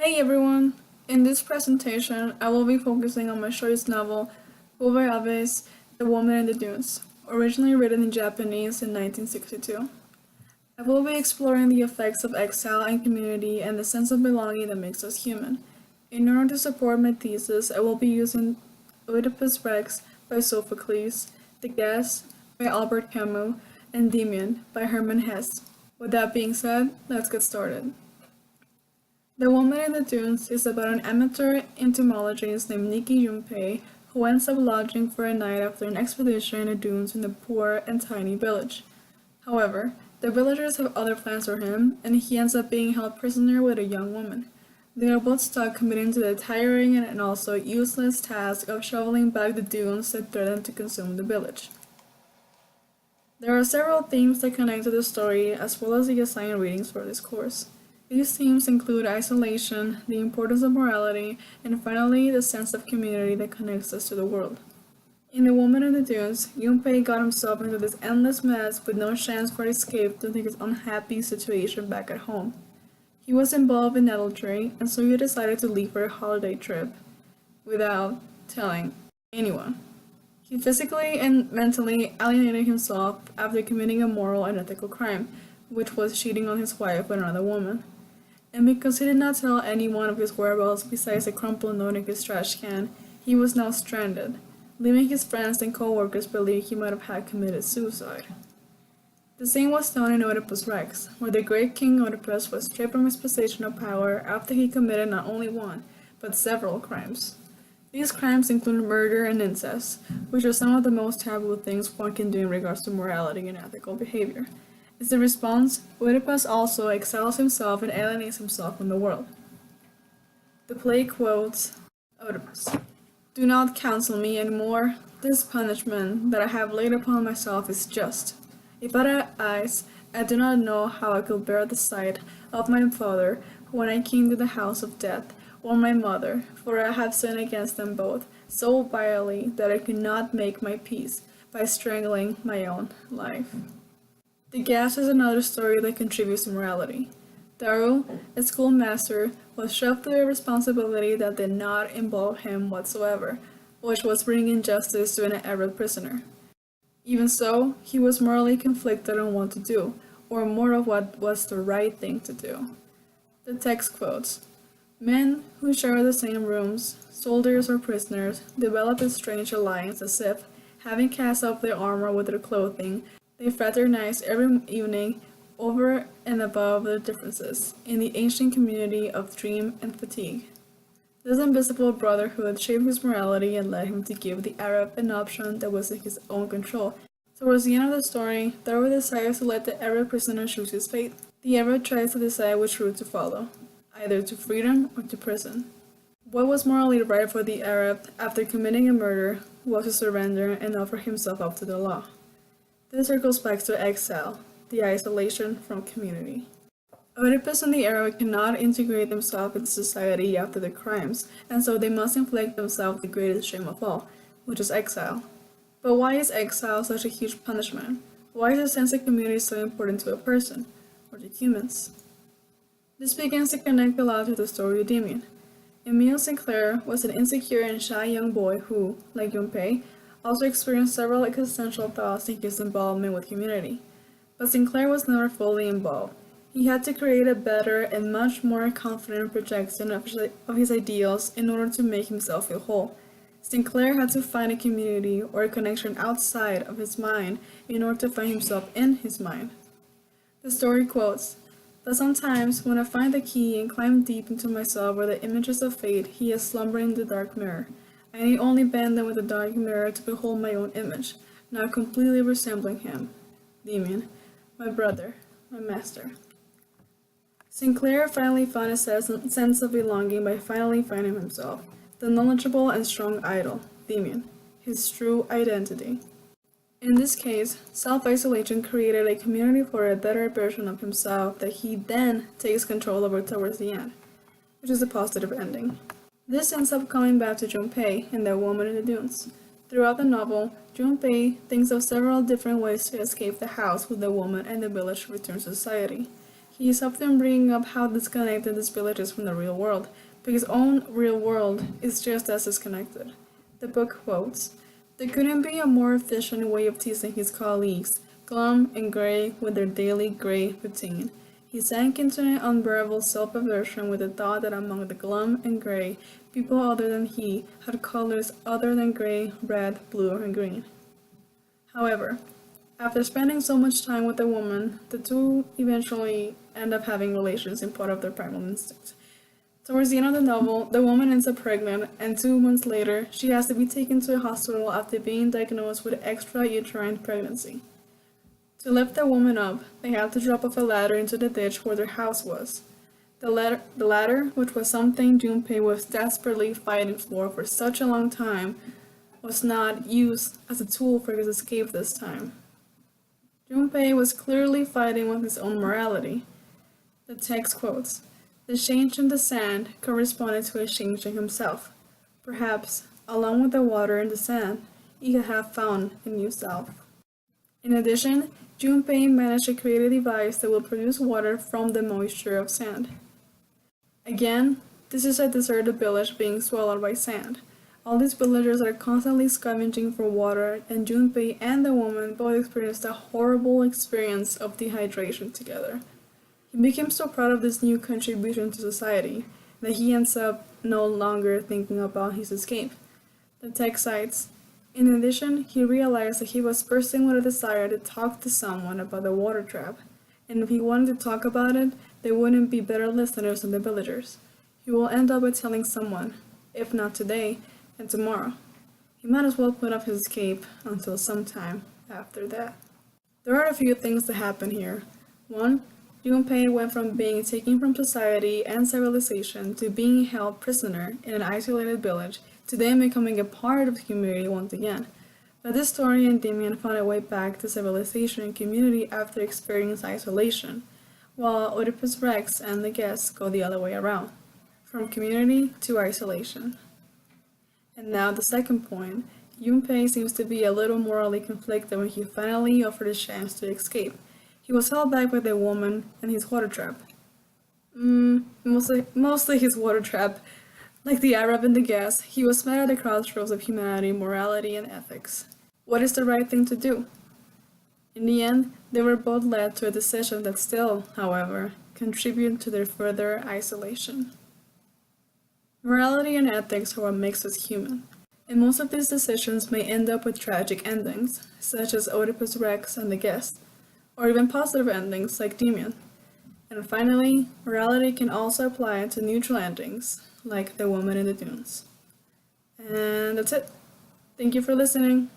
Hey everyone! In this presentation, I will be focusing on my shortest novel, Ove Abe's The Woman in the Dunes, originally written in Japanese in 1962. I will be exploring the effects of exile and community and the sense of belonging that makes us human. In order to support my thesis, I will be using Oedipus Rex by Sophocles, The Guest by Albert Camus, and Endymion by Hermann Hesse. With that being said, let's get started. The Woman in the Dunes is about an amateur entomologist named Nikki Junpei who ends up lodging for a night after an expedition in the dunes in a poor and tiny village. However, the villagers have other plans for him, and he ends up being held prisoner with a young woman. They are both stuck committing to the tiring and also useless task of shoveling back the dunes that threaten to consume the village. There are several themes that connect to the story as well as the assigned readings for this course. These themes include isolation, the importance of morality, and finally, the sense of community that connects us to the world. In The Woman in the Dunes, Junpei got himself into this endless mess with no chance for escape due to his unhappy situation back at home. He was involved in adultery, and so he decided to leave for a holiday trip without telling anyone. He physically and mentally alienated himself after committing a moral and ethical crime, which was cheating on his wife with another woman. And because he did not tell anyone of his whereabouts besides a crumpled note in his trash can, he was now stranded, leaving his friends and co-workers believe he might have had committed suicide. The same was done in Oedipus Rex, where the great King Oedipus was stripped from his position of power after he committed not only one, but several crimes. These crimes include murder and incest, which are some of the most taboo things one can do in regards to morality and ethical behavior. As a response, Oedipus also exiles himself and alienates himself from the world. The play quotes Oedipus: "Do not counsel me any more. This punishment that I have laid upon myself is just. If I had eyes, I do not know how I could bear the sight of my father when I came to the house of death, or my mother, for I have sinned against them both so vilely that I could not make my peace by strangling my own life." The Gas is another story that contributes to morality. Darul, a schoolmaster, was shoved to a responsibility that did not involve him whatsoever, which was bringing justice to an Arab prisoner. Even so, he was morally conflicted on what to do, or more of what was the right thing to do. The text quotes: "Men who share the same rooms, soldiers or prisoners, develop a strange alliance as if, having cast off their armor with their clothing, they fraternize every evening over and above their differences in the ancient community of dream and fatigue." This invisible brotherhood shaped his morality and led him to give the Arab an option that was in his own control. Towards the end of the story, Darrow decides to let the Arab prisoner choose his fate. The Arab tries to decide which route to follow, either to freedom or to prison. What was morally right for the Arab after committing a murder was to surrender and offer himself up to the law. This circles back to exile, the isolation from community. Oedipus and the Arab cannot integrate themselves into society after their crimes, and so they must inflict themselves the greatest shame of all, which is exile. But why is exile such a huge punishment? Why is a sense of community so important to a person, or to humans? This begins to connect a lot to the story of Endymion. Emile Sinclair was an insecure and shy young boy who, like Junpei, also experienced several existential thoughts in his involvement with community. But Sinclair was never fully involved. He had to create a better and much more confident projection of his ideals in order to make himself feel whole. Sinclair had to find a community or a connection outside of his mind in order to find himself in his mind. The story quotes: "But sometimes, when I find the key and climb deep into myself where the images of fate he is slumbering in the dark mirror, I need only bend them with the dark mirror to behold my own image, now completely resembling him. Endymion, my brother, my master." Sinclair finally found a sense of belonging by finally finding himself, the knowledgeable and strong idol, Endymion, his true identity. In this case, self-isolation created a community for a better version of himself that he then takes control over towards the end, which is a positive ending. This ends up coming back to Junpei in The Woman in the Dunes. Throughout the novel, Junpei thinks of several different ways to escape the house with the woman and the village to return to society. He is often bringing up how disconnected this village is from the real world, but his own real world is just as disconnected. The book quotes, "There couldn't be a more efficient way of teasing his colleagues, glum and gray with their daily gray routine. He sank into an unbearable self-aversion with the thought that among the glum and gray, people other than he had colors other than gray, red, blue, and green." However, after spending so much time with the woman, the two eventually end up having relations in part of their primal instinct. Towards the end of the novel, the woman ends up pregnant, and 2 months later, she has to be taken to a hospital after being diagnosed with extrauterine pregnancy. To lift the woman up, they have to drop off a ladder into the ditch where their house was. The ladder, which was something Junpei was desperately fighting for such a long time, was not used as a tool for his escape this time. Junpei was clearly fighting with his own morality. The text quotes, "The change in the sand corresponded to a change in himself. Perhaps, along with the water and the sand, he could have found a new self." In addition, Junpei managed to create a device that will produce water from the moisture of sand. Again, this is a deserted village being swallowed by sand. All these villagers are constantly scavenging for water, and Junpei and the woman both experienced a horrible experience of dehydration together. He became so proud of this new contribution to society that he ends up no longer thinking about his escape. The text cites, "In addition, he realized that he was bursting with a desire to talk to someone about the water trap, and if he wanted to talk about it, they wouldn't be better listeners than the villagers. He will end up by telling someone, if not today, then tomorrow. He might as well put off his escape until sometime after that." There are a few things that happen here. 1. Junpei went from being taken from society and civilization to being held prisoner in an isolated village to then becoming a part of the community once again. But this story and Damien found a way back to civilization and community after experiencing isolation, while Oedipus Rex and the guests go the other way around, from community to isolation. And now the second point, Junpei seems to be a little morally conflicted when he finally offered a chance to escape. He was held back by the woman and his water trap. Mostly his water trap. Like the Arab and the guest, he was met at the crossroads of humanity, morality, and ethics. What is the right thing to do? In the end, they were both led to a decision that still, however, contributed to their further isolation. Morality and ethics are what makes us human, and most of these decisions may end up with tragic endings, such as Oedipus Rex and the guest, or even positive endings like Demian. And finally, morality can also apply to neutral endings, like the woman in the dunes. And that's it. Thank you for listening.